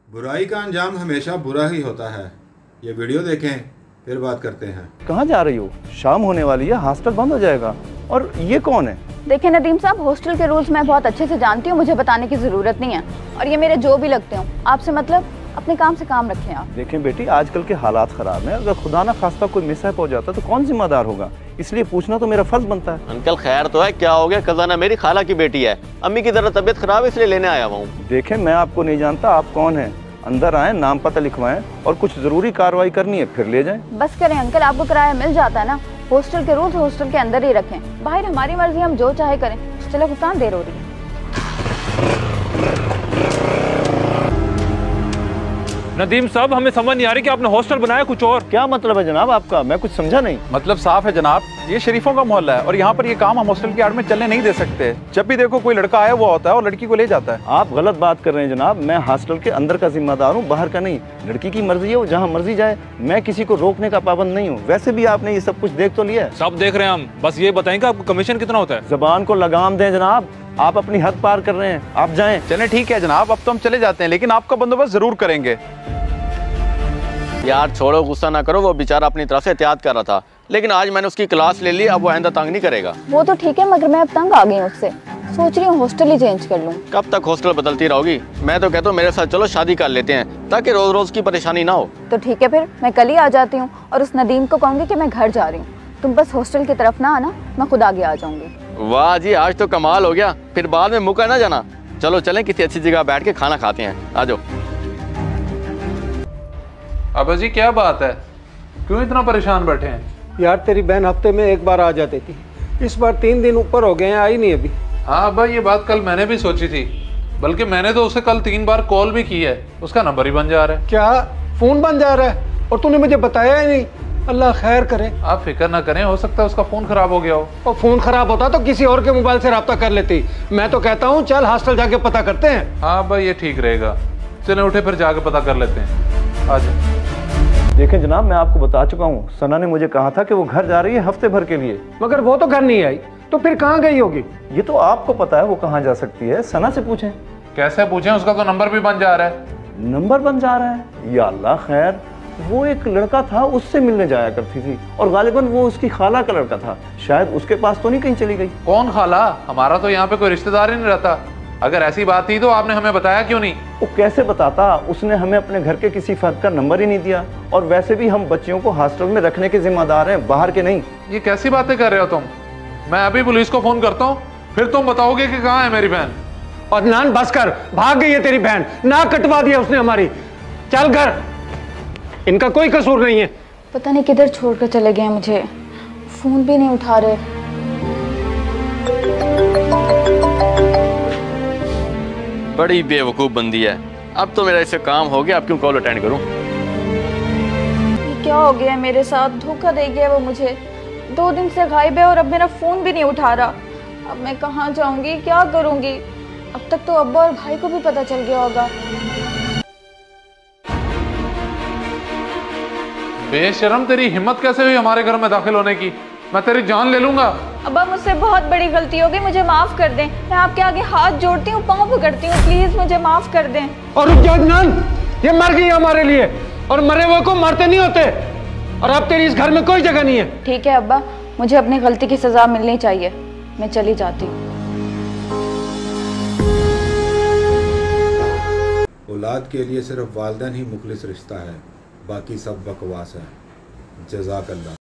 बुराई का अंजाम हमेशा बुरा ही होता है। ये वीडियो देखें फिर बात करते हैं। कहाँ जा रही हो? शाम होने वाली है, हॉस्टल बंद हो जाएगा। और ये कौन है? देखिए नदीम साहब, हॉस्टल के रूल्स मैं बहुत अच्छे से जानती हूँ, मुझे बताने की ज़रूरत नहीं है। और ये मेरे जो भी लगते हो, आपसे मतलब अपने काम से काम रखें आप। देखें बेटी, आजकल के हालात ख़राब हैं। अगर खुदा ना खास्ता कोई मिसहैप हो जाता तो कौन जिम्मेदार होगा? इसलिए पूछना तो मेरा फर्ज बनता है। अंकल खैर तो है, क्या हो गया? खजाना मेरी खाला की बेटी है, अम्मी की जरा तबीयत खराब है इसलिए लेने आया हुआ हूँ। देखें, मैं आपको नहीं जानता, आप कौन हैं? अंदर आए, नाम पता लिखवाएं और कुछ ज़रूरी कार्रवाई करनी है फिर ले जाएं। बस करें अंकल, आपको किराया मिल जाता है ना। हॉस्टल के रूल्स हॉस्टल के अंदर ही रखें, बाहर हमारी मर्जी, हम जो चाहे करें। चलो भुगतान देर हो रही है। नदीम साहब, हमें समझ नहीं आ रही कि आपने हॉस्टल बनाया कुछ और। क्या मतलब है जनाब आपका? मैं कुछ समझा नहीं। मतलब साफ है जनाब, ये शरीफों का मोहल्ला है और यहाँ पर ये काम हम हॉस्टल की आड़ में चलने नहीं दे सकते। जब भी देखो कोई लड़का आया हुआ होता है और लड़की को ले जाता है। आप गलत बात कर रहे हैं जनाब। मैं हॉस्टल के अंदर का जिम्मेदार हूँ, बाहर का नहीं। लड़की की मर्जी है, वो जहाँ मर्जी जाए, मैं किसी को रोकने का पाबंद नहीं हूँ। वैसे भी आपने ये सब कुछ देख तो लिया है। सब देख रहे हैं हम, बस ये बताएंगे आपको कमीशन कितना होता है? जबान को लगाम दें जनाब, आप अपनी हद पार कर रहे हैं, आप जाएं। चले ठीक है जनाब, अब तो हम चले जाते हैं, लेकिन आपका बंदोबस्त जरूर करेंगे। यार छोड़ो, गुस्सा ना करो, वो बेचारा अपनी तरफ से एहतियात कर रहा था, लेकिन आज मैंने उसकी क्लास ले ली, अब वो आइंदा तंग नहीं करेगा। वो तो ठीक है, मगर मैं अब तंग आ गई हूँ उससे। सोच रही हूँ हॉस्टल ही चेंज कर लूँ। कब तक हॉस्टल बदलती रहोगी? मैं तो कहता हूँ मेरे साथ चलो शादी कर लेते हैं, ताकि रोज रोज की परेशानी ना हो। तो ठीक है, फिर मैं कल ही आ जाती हूँ और उस नदीम को कहूँगी कि मैं घर जा रही हूँ। तुम बस हॉस्टल की तरफ ना आना, मैं खुद आगे आ जाऊंगी। वाह जी, आज तो कमाल हो गया। फिर बाद में मुका ना जाना। चलो चलें, किसी अच्छी जगह बैठ के खाना खाते हैं, आ जाओ। अबा जी क्या बात है, क्यों इतना परेशान बैठे हैं? यार तेरी बहन हफ्ते में एक बार आ जाती थी, इस बार 3 दिन ऊपर हो गए हैं, आई नहीं अभी। हाँ अब्बा, ये बात कल मैंने भी सोची थी, बल्कि मैंने तो उसे कल 3 बार कॉल भी की है, उसका नंबर ही बन जा रहा है। क्या फोन बन जा रहा है? और तूने मुझे बताया ही नहीं। अल्लाह खैर करे। आप फिक्र ना करें, हो सकता है उसका फोन खराब हो गया हो। और फोन खराब होता तो किसी और के मोबाइल से रब्ता कर लेती। मैं तो कहता हूँ चल हॉस्टल जाके पता करते हैं। हाँ अब्बा, ये ठीक रहेगा। चलें उठे, फिर जाके पता कर लेते हैं। आ जाओ। देखें जनाब, मैं आपको बता चुका हूँ, सना ने मुझे कहा था कि वो घर जा रही है हफ्ते भर के लिए। मगर वो तो घर नहीं आई, तो फिर कहाँ गई होगी? ये तो आपको पता है वो कहाँ जा सकती है, सना से पूछें। कैसे पूछें? उसका तो नंबर भी बन जा रहा है। नंबर बन जा रहा है? या अल्लाह खैर। वो एक लड़का था, उससे मिलने जाया करती थी और गालिबन वो उसकी खाला का लड़का था। शायद उसके पास तो नहीं कहीं चली गई। कौन खाला? हमारा तो यहाँ पे कोई रिश्तेदार ही नहीं रहता। अगर ऐसी बात थी तो आपने हमें बताया क्यों नहीं? वो कैसे बताता? उसने हमें अपने घर के किसी फर्द का नंबर ही नहीं दिया। और वैसे भी हम बच्चियों को हॉस्टल में रखने के जिम्मेदार हैं, बाहर के नहीं। ये कैसी बातें कर रहे हो तुम? मैं अभी पुलिस को फोन करता हूँ, फिर तुम बताओगे कि कहाँ है मेरी बहन। और नान बस कर, भाग गई है तेरी बहन, ना कटवा दिया उसने हमारी। चल घर, इनका कोई कसूर नहीं है। पता नहीं किधर छोड़कर चले गए हैं मुझे, फोन भी नहीं उठा रहे। बड़ी बेवकूफ बंदी है। अब तो मेरा इससे काम हो गया, अब क्यों कॉल अटेंड करूं? ये क्या हो गया है मेरे साथ? धोखा दे गया वो मुझे। 2 दिन से गायब है और अब मेरा फोन भी नहीं उठा रहा। अब मैं कहाँ जाऊंगी, क्या करूंगी? अब तक तो अब्बा और भाई को भी पता चल गया होगा। बेशरम, तेरी हिम्मत कैसे हुई हमारे घर में दाखिल होने की? मैं तेरी जान ले लूंगा। अब्बा मुझसे बहुत बड़ी गलती हो गई, मुझे माफ कर दें। मैं आपके आगे हाथ जोड़ती हूँ, पाँव पकड़ती हूँ, प्लीज मुझे माफ कर दें। और रुक जा अदनान, ये मर गई हमारे लिए और मरे हुए को मारते नहीं होते। और अब तेरी इस घर में कोई जगह नहीं है। ठीक है अब्बा, मुझे अपनी गलती की सजा मिलनी चाहिए, मैं चली जाती हूँ। औलाद के लिए सिर्फ वालिदैन ही मुखलिस रिश्ता है, बाकी सब बकवास है। जज़ाकल्लाह।